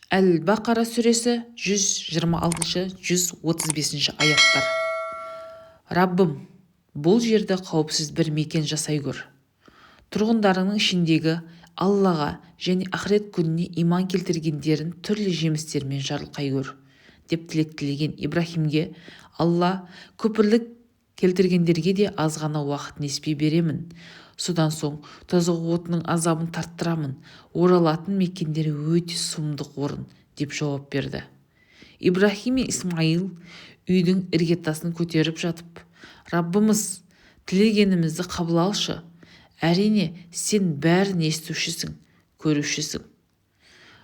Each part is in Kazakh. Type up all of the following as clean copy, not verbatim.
Әл-Бақара сүресі 126-135 аяттар. Раббым, бұл жерді қауіпсіз бір мекен жасай көр. Тұрғындарының ішіндегі Аллаға және ақырет күніне иман келтіргендерін түрлі жемістермен жарылқай көр, деп тілеген Ибрахимге Алла күпірлік келтіргендерге де аз ғана уақыт неспей беремін. Содан соң тозақ отының азабын тарттырамын, оралатын мекендері өте сұмдық орын, деп жауап берді. Ибрахим мен Исмаил үйдің іргетасын көтеріп жатып, Раббымыз, тілегенімізді қабыл алшы. Әрине, сен бәрін естушісің, көрушісің.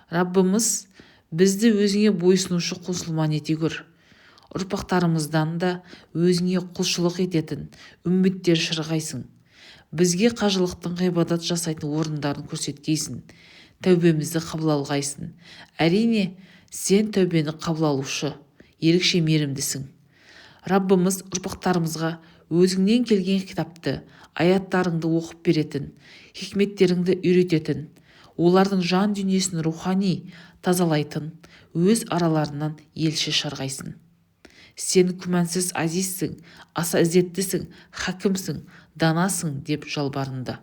Раббымыз, бізді өзіңе бойсынушы құлшылман ете көр. Ұрпақтарымыздан да өзіңе құлшылық ететін үмбеттер шырғайсың. Бізге қажылықтың ғибадат жасайтын орындарын көрсеткейсін. Тәубемізді қабыл алғайсың. Әрине, сен тәубені қабыл алушы, ерекше мейірімдісің. Раббымыз ұрпақтарымызға өзіңнен келген кітапты, аяттарыңды оқып беретін, хикметтеріңді үйрететін, олардың жан дүниесін рухани тазалайтын, өз араларынан елші шырғайсың. Сен күмәнсіз азизсің, аса ізеттісің, хакімсің, данасың, деп жалбарынды.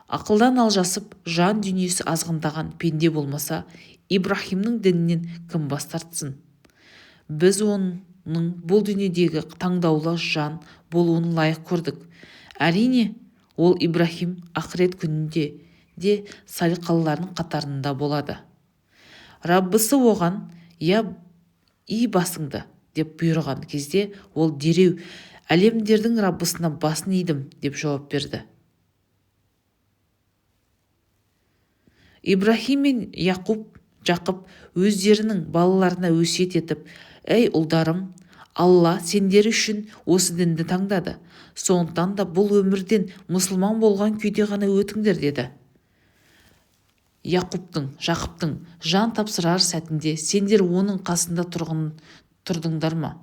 Ақылдан алжасып, жан дүниесі азғындаған пенде болмаса, Ибрахимнің дінінен кім бас тартсын? Біз оның бұл дүниедегі таңдаулы жан болуын лайық көрдік. Әрине, ол Ибрахим ақырет күнінде де салиқалылардың қатарында болады. Раббысы оған, ий басыңды, деп бұйырған кезде ол дереу әлемдердің Раббысына басын идім, деп жауап берді. Ибрахим мен Жақып өздерінің балаларына өсиет етіп, «Ей ұлдарым, Алла сендер үшін осы дінді таңдады. Сондықтан да бұл өмірден мұсылман болған күйде ғана өтіңдер», деді. Жақыптың жан тапсырар сәтінде сендер оның қасында тұрдыңдар ма?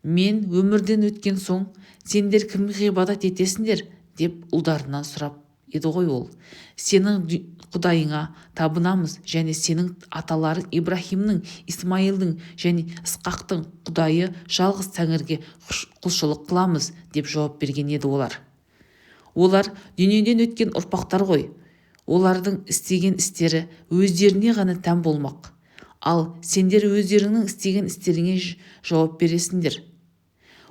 Мен өмірден өткен соң сендер кімге ғибадат етесіңдер, деп ұлдарынан сұрап еді ғой ол. Сенің құдайыңа табынамыз, және сенің аталары Ибрахимнің, Исмаилдің және Исқақтың құдайы жалғыз тәңірге құлшылық қыламыз, деп жауап берген еді олар. Олар дүниеден өткен ұрпақтар ғой. Олардың істеген істері өздеріне ғана тән болмақ. Ал сендер өздеріңнің істеген істеріңе жауап бересіңдер.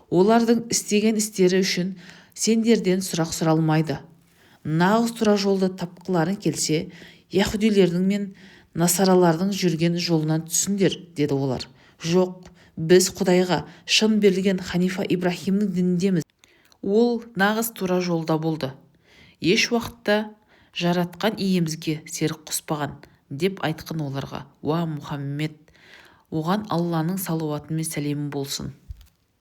Олардың істеген істері үшін сендерден сұрақ сұралмайды. Нағыз тура жолды тапқыларың келсе, яһудилердің мен насаралардың жүрген жолынан түсіңдер, деді олар. Жоқ, біз Құдайға шын берілген ханифа Ибрахимнің дініндеміз. Ол нағыз тура жолда болды. Еш уақытта жаратқан иемізге серік қоспаған, деп айтқан оларға. Уа Мұхаммед, оған Алланың салауаты мен сәлемі болсын.